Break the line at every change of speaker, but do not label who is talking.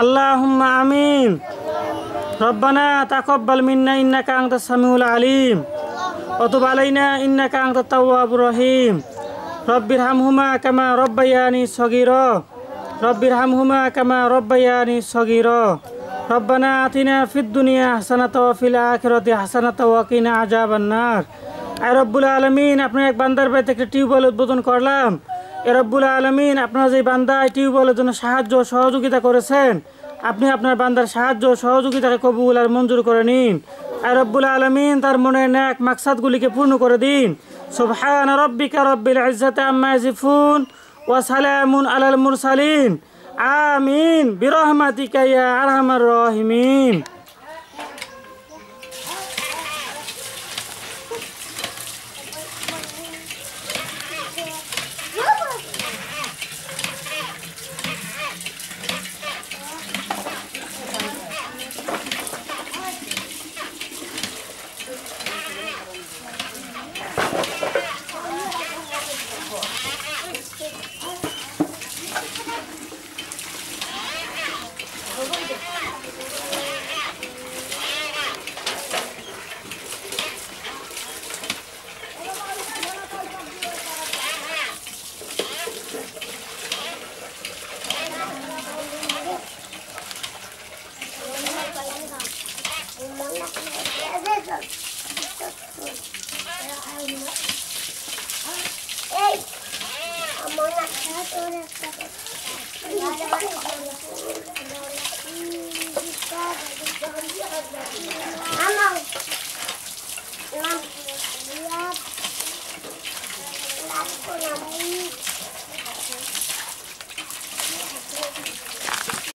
আল্লাহুম্মা আমিন। রব্বানা তাকাব্বাল মিন্না ইন্নাকা আনতাস সামিউল আলিম ওয়া তুব আলাইনা ইন্নাকা আনতাত তাওয়াবুর রহিম। রব্বিরহামহুমা কামা রব্বায়ানি সগীরা রব্বিরহামহুমা কামা রব্বায়ানি সগীরা। রব্বানা আতিনা ফিদ দুনিয়া হাসানাতাও ওয়া ফিল আখিরাতি হাসানাতাও ওয়া কিনা আযাবান নার। আয় রব্বুল আলামিন, আপনার এক বান্দার বাড়িতে একটা টিউবওয়েল উদ্বোধন করলাম। এ রব্বুল আলামিন, আপনারা যে বান্দা এই টিউবওয়েলের জন্য সাহায্য সহযোগিতা করেছেন, আপনি আপনার বান্দার সাহায্য সহযোগিতাকে কবুল আর মঞ্জুর করে নিন। আয় রব্বুল আলামিন, তার মনের নেক মাকসাদগুলিকে পূর্ণ করে দিন। সুবহান রাব্বিকা রাব্বিল ইজ্জাতি আম্মা ইয়াসিফুন ওয়া সালামুন আলাল মুরসালিন। আমিন বিরহমাতিকা ইয়া আরহামার রাহিমিন।